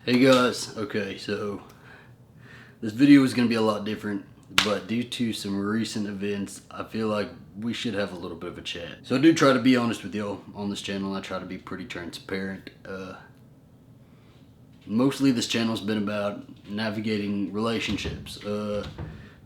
Hey guys, okay, so this video is going to be a lot different, but due to some recent events, I feel like we should have a little bit of a chat. So I do try to be honest with y'all on this channel. I try to be pretty transparent. Mostly this channel's been about navigating relationships,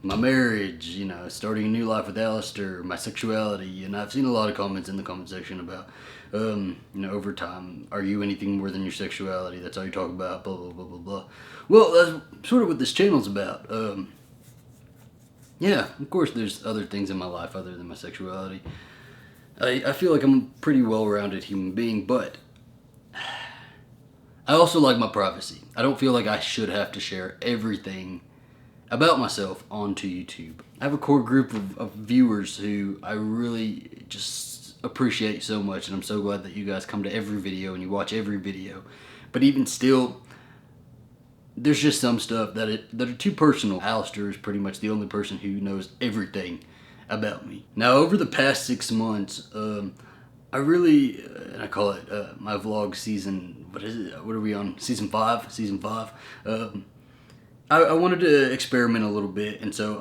my marriage, starting a new life with Alistair, my sexuality, and I've seen a lot of comments in the comment section about, over time, are you anything more than your sexuality? That's all you talk about, blah, blah, blah, blah, blah. Well, that's sort of what this channel's about. Yeah, of course there's other things in my life other than my sexuality. I feel like I'm a pretty well-rounded human being, but I also like my privacy. I don't feel like I should have to share everything about myself onto YouTube. I have a core group of viewers who I really just appreciate so much, and I'm so glad that you guys come to every video and you watch every video. But even still, there's just some stuff that are too personal. Alistair is pretty much the only person who knows everything about me. Now, over the past 6 months, I really, and I call it my vlog season, what is it? What are we on? Season 5? Season 5. I wanted to experiment a little bit, and so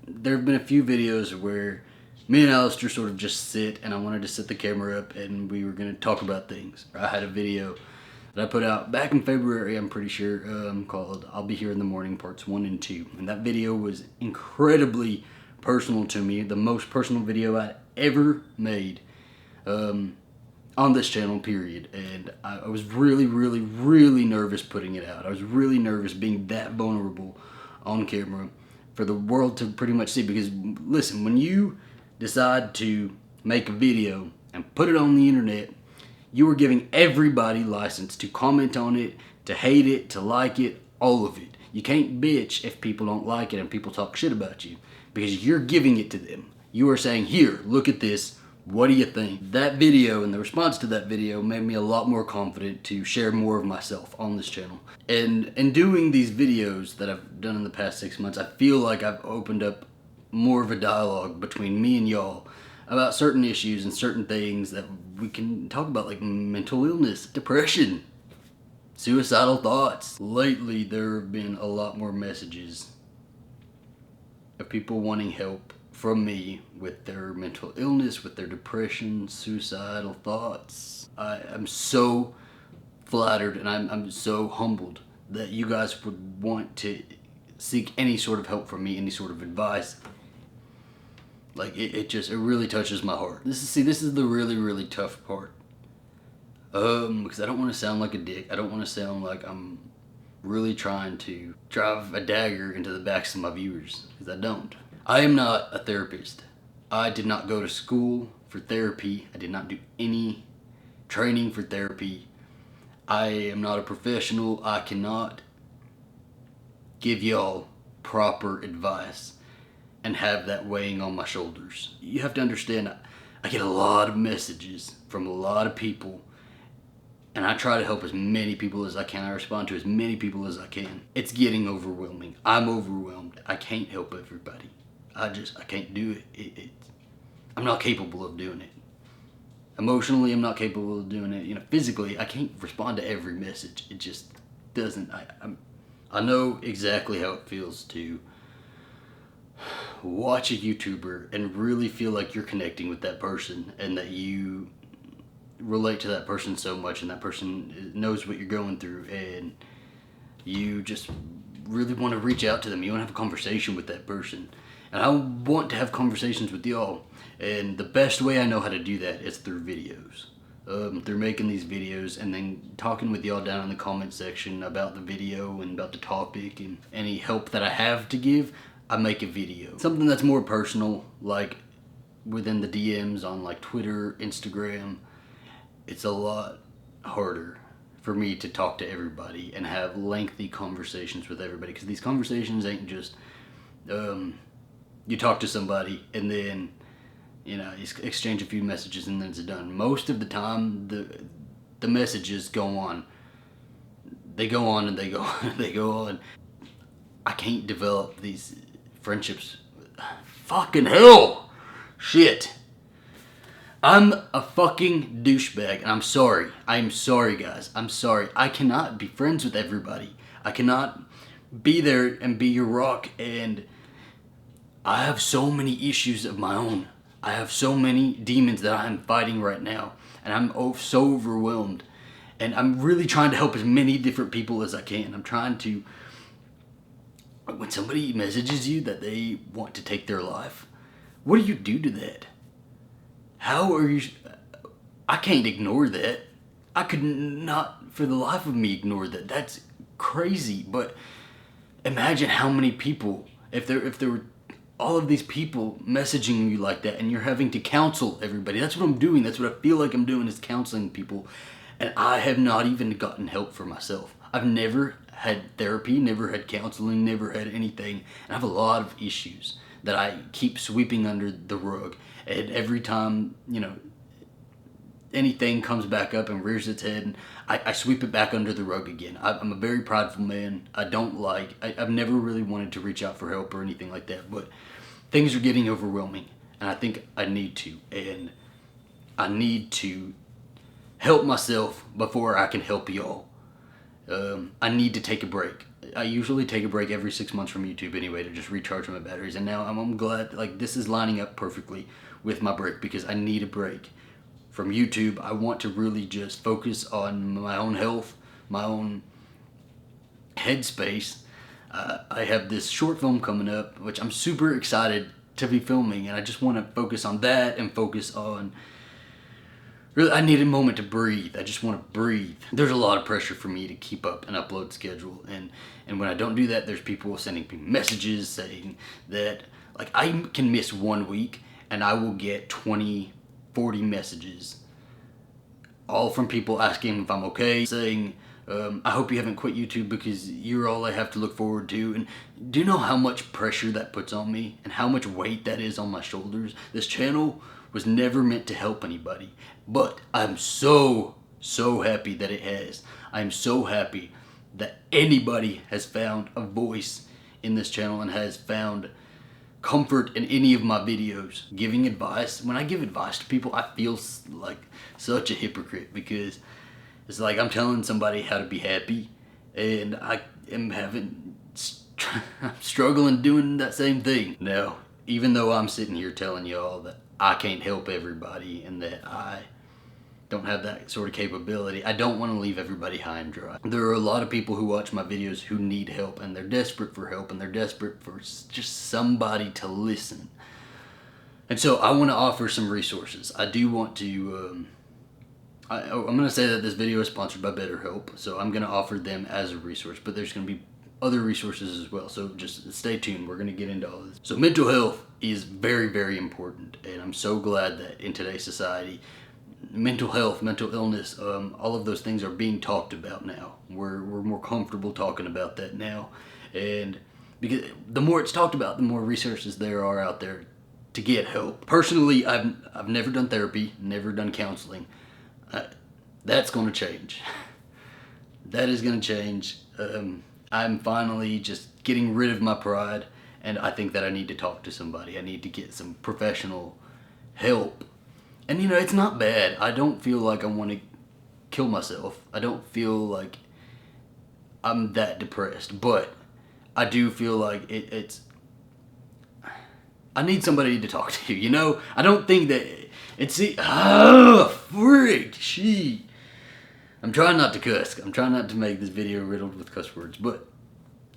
there have been a few videos where me and Alistair sort of just sit, and I wanted to set the camera up and we were going to talk about things. I had a video that I put out back in February, I'm pretty sure, called I'll Be Here in the Morning Parts 1 and 2. And that video was incredibly personal to me, the most personal video I'd ever made on this channel, period. And I was really, really, really nervous putting it out. I was really nervous being that vulnerable on camera for the world to pretty much see. Because listen, when you decide to make a video and put it on the internet, you are giving everybody license to comment on it, to hate it, to like it, all of it. You can't bitch if people don't like it and people talk shit about you, because you're giving it to them. You are saying, here, look at this. What do you think? That video and the response to that video made me a lot more confident to share more of myself on this channel. And in doing these videos that I've done in the past 6 months, I feel like I've opened up more of a dialogue between me and y'all about certain issues and certain things that we can talk about, like mental illness, depression, suicidal thoughts. Lately, there have been a lot more messages of people wanting help from me with their mental illness, with their depression, suicidal thoughts. I'm so flattered and I'm so humbled that you guys would want to seek any sort of help from me, any sort of advice. Like, it really touches my heart. This is the really, really tough part. Because I don't want to sound like a dick. I don't want to sound like I'm really trying to drive a dagger into the backs of my viewers, because I don't. I am not a therapist. I did not go to school for therapy. I did not do any training for therapy. I am not a professional. I cannot give y'all proper advice and have that weighing on my shoulders. You have to understand, I get a lot of messages from a lot of people, and I try to help as many people as I can. I respond to as many people as I can. It's getting overwhelming. I'm overwhelmed. I can't help everybody. I can't do it. I'm not capable of doing it. Emotionally, I'm not capable of doing it. Physically, I can't respond to every message. It just doesn't. I know exactly how it feels to watch a YouTuber and really feel like you're connecting with that person and that you relate to that person so much, and that person knows what you're going through, and you just really want to reach out to them. You want to have a conversation with that person. And I want to have conversations with y'all. And the best way I know how to do that is through videos. Through making these videos and then talking with y'all down in the comment section about the video and about the topic, and any help that I have to give, I make a video. Something that's more personal, like within the DMs on like Twitter, Instagram, it's a lot harder for me to talk to everybody and have lengthy conversations with everybody, because these conversations ain't just you talk to somebody and then you exchange a few messages and then it's done. Most of the time the messages go on. They go on and they go on. They go on. I can't develop these friendships. Fucking hell! Shit. I'm a fucking douchebag, and I'm sorry. I'm sorry, guys. I'm sorry. I cannot be friends with everybody. I cannot be there and be your rock, and I have so many issues of my own. I have so many demons that I'm fighting right now, and I'm so overwhelmed. And I'm really trying to help as many different people as I can. I'm trying to. When somebody messages you that they want to take their life, what do you do to that? How are you? I can't ignore that. I could not for the life of me ignore that. That's crazy. But imagine how many people, if there were all of these people messaging you like that, and you're having to counsel everybody. That's what I'm doing. That's what I feel like I'm doing, is counseling people. And I have not even gotten help for myself. I've never had therapy, never had counseling, never had anything. And I have a lot of issues that I keep sweeping under the rug. And every time, anything comes back up and rears its head, and I sweep it back under the rug again. I'm a very prideful man. I've never really wanted to reach out for help or anything like that, but things are getting overwhelming, and I think I need to. And I need to help myself before I can help y'all. I need to take a break. I usually take a break every 6 months from YouTube anyway to just recharge my batteries. And now I'm glad, this is lining up perfectly with my break, because I need a break from YouTube. I want to really just focus on my own health, my own headspace. I have this short film coming up, which I'm super excited to be filming, and I just want to focus on that and focus on. Really, I need a moment to breathe. I just want to breathe. There's a lot of pressure for me to keep up an upload schedule. And when I don't do that, there's people sending me messages saying that, I can miss 1 week and I will get 20, 40 messages. All from people asking if I'm okay, saying, I hope you haven't quit YouTube because you're all I have to look forward to. And do you know how much pressure that puts on me and how much weight that is on my shoulders? This channel was never meant to help anybody, but I'm so happy that it has. I'm so happy that anybody has found a voice in this channel and has found comfort in any of my videos. Giving advice, when I give advice to people, I feel like such a hypocrite, because it's like I'm telling somebody how to be happy, and I am I'm struggling doing that same thing. Now, even though I'm sitting here telling y'all that I can't help everybody and that I don't have that sort of capability, I don't want to leave everybody high and dry. There are a lot of people who watch my videos who need help, and they're desperate for help, and they're desperate for just somebody to listen. And so I want to offer some resources. I do want to, I'm going to say that this video is sponsored by BetterHelp, so I'm going to offer them as a resource, but there's going to be other resources as well, so just stay tuned. We're going to get into all of this. So mental health is very, very important, and I'm so glad that in today's society, mental health, mental illness, all of those things are being talked about now. We're more comfortable talking about that now, and because the more it's talked about, the more resources there are out there to get help. Personally, I've never done therapy, never done counseling. That's going to change. That is going to change. I'm finally just getting rid of my pride, and I think that I need to talk to somebody. I need to get some professional help. And it's not bad. I don't feel like I want to kill myself. I don't feel like I'm that depressed, but I do feel like it's I need somebody to talk to, I don't think that frick, she. I'm trying not to cuss. I'm trying not to make this video riddled with cuss words, but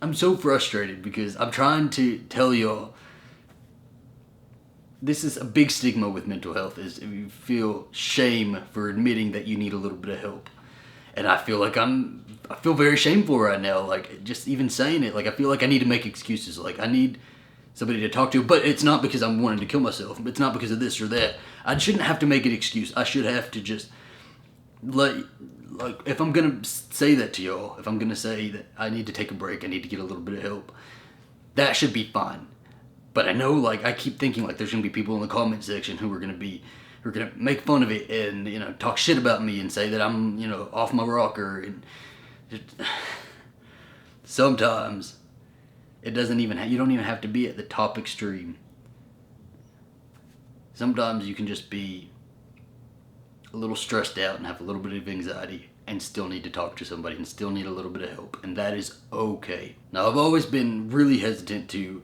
I'm so frustrated because I'm trying to tell y'all this is a big stigma with mental health, is if you feel shame for admitting that you need a little bit of help. And I feel like I feel very shameful right now, just even saying it. I feel like I need to make excuses. I need somebody to talk to, but it's not because I'm wanting to kill myself. It's not because of this or that. I shouldn't have to make an excuse. I should have to just if I'm gonna say that to y'all, if I'm gonna say that I need to take a break, I need to get a little bit of help, that should be fine. But I know, I keep thinking, there's gonna be people in the comment section who are gonna make fun of it and, talk shit about me and say that I'm, off my rocker. And sometimes it doesn't even, you don't even have to be at the top extreme. Sometimes you can just be a little stressed out and have a little bit of anxiety and still need to talk to somebody and still need a little bit of help, and that is okay. Now, I've always been really hesitant to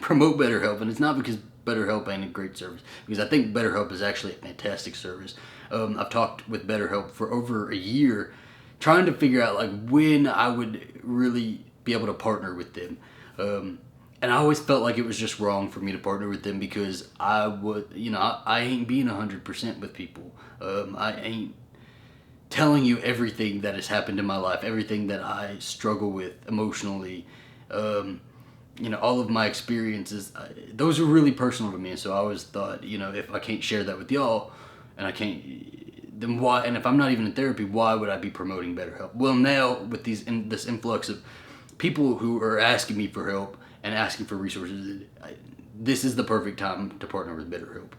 promote BetterHelp, and it's not because BetterHelp ain't a great service, because I think BetterHelp is actually a fantastic service. I've talked with BetterHelp for over a year, trying to figure out like when I would really be able to partner with them. And I always felt like it was just wrong for me to partner with them because I would, I ain't being 100% with people. I ain't telling you everything that has happened in my life, everything that I struggle with emotionally, all of my experiences. Those are really personal to me, and so I always thought, if I can't share that with y'all, and I can't, then why? And if I'm not even in therapy, why would I be promoting BetterHelp? Well, now with this influx of people who are asking me for help and asking for resources, this is the perfect time to partner with BetterHelp.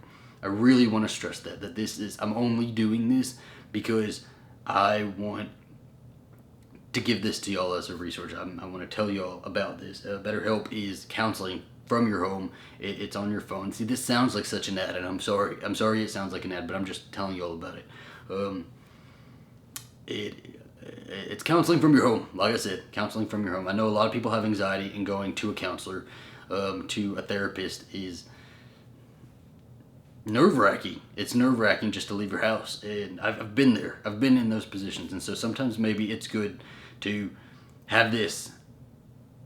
I really want to stress that I'm only doing this because I want to give this to y'all as a resource. I want to tell y'all about this. BetterHelp is counseling from your home. It's on your phone. See, this sounds like such an ad, and I'm sorry it sounds like an ad, but I'm just telling you all about it. It's counseling from your home. Like I said, counseling from your home. I know a lot of people have anxiety, and going to a counselor, to a therapist is nerve-wracking. It's nerve-wracking just to leave your house, and I've been there. I've been in those positions, and so sometimes maybe it's good to have this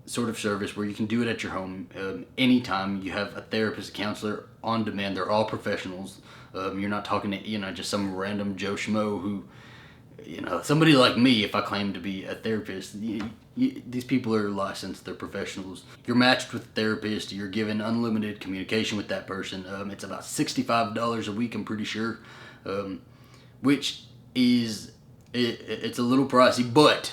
sort of service where you can do it at your home anytime. You have a therapist, a counselor on demand. They're all professionals. You're not talking to just some random Joe Schmo who, somebody like me. If I claim to be a therapist, these people are licensed. They're professionals. You're matched with a therapist. You're given unlimited communication with that person. It's about $65 a week, I'm pretty sure, which is it's a little pricey, but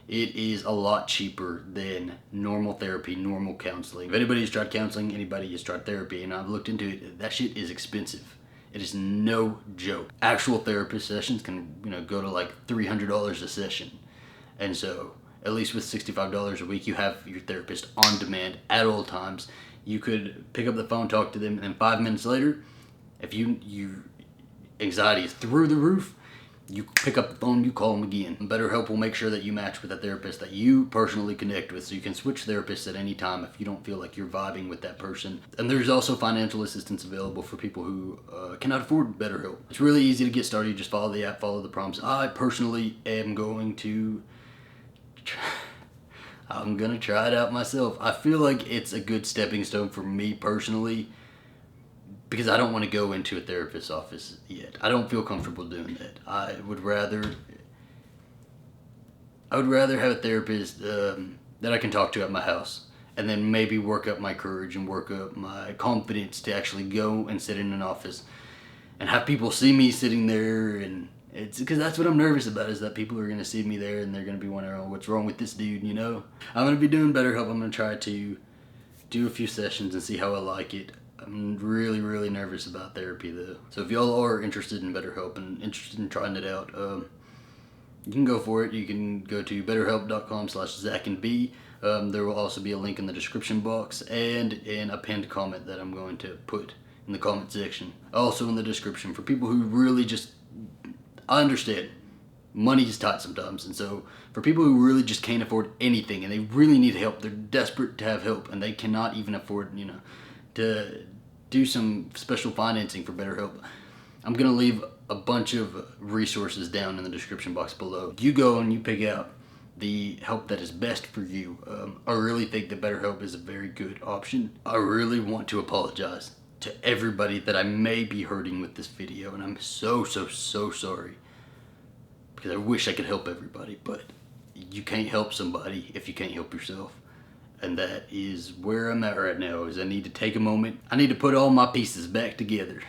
it is a lot cheaper than normal therapy, normal counseling. If anybody's tried counseling, anybody has tried therapy, and I've looked into it, that shit is expensive. It is no joke. Actual therapist sessions can, go to like $300 a session. And so, at least with $65 a week, you have your therapist on demand at all times. You could pick up the phone, talk to them, and then 5 minutes later, if your anxiety is through the roof, you pick up the phone, you call them again. BetterHelp will make sure that you match with a therapist that you personally connect with, so you can switch therapists at any time if you don't feel like you're vibing with that person. And there's also financial assistance available for people who cannot afford BetterHelp. It's really easy to get started. You just follow the app, follow the prompts. I personally am going to I'm gonna try it out myself. I feel like it's a good stepping stone for me personally, because I don't want to go into a therapist's office yet. I don't feel comfortable doing that. I would rather have a therapist that I can talk to at my house, and then maybe work up my courage and work up my confidence to actually go and sit in an office and have people see me sitting there. And it's because that's what I'm nervous about, is that people are going to see me there and they're going to be wondering, oh, what's wrong with this dude, I'm going to be doing BetterHelp. I'm going to try to do a few sessions and see how I like it. I'm really, really nervous about therapy, though. So if y'all are interested in BetterHelp and interested in trying it out, you can go for it. You can go to betterhelp.com/ZachandB. There will also be a link in the description box and in a pinned comment that I'm going to put in the comment section. Also in the description for people who really just, I understand, money is tight sometimes, and so for people who really just can't afford anything and they really need help, they're desperate to have help and they cannot even afford, to do some special financing for BetterHelp, I'm going to leave a bunch of resources down in the description box below. You go and you pick out the help that is best for you. I really think that BetterHelp is a very good option. I really want to apologize to everybody that I may be hurting with this video, and I'm so sorry, because I wish I could help everybody, but you can't help somebody if you can't help yourself. And that is where I'm at right now, is I need to take a moment. I need to put all my pieces back together.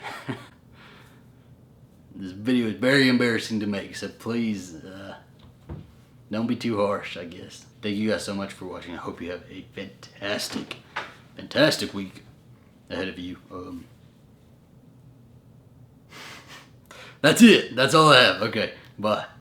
This video is very embarrassing to make, so please don't be too harsh, I guess. Thank you guys so much for watching. I hope you have a fantastic week ahead of you. That's it. That's all I have. Okay, bye.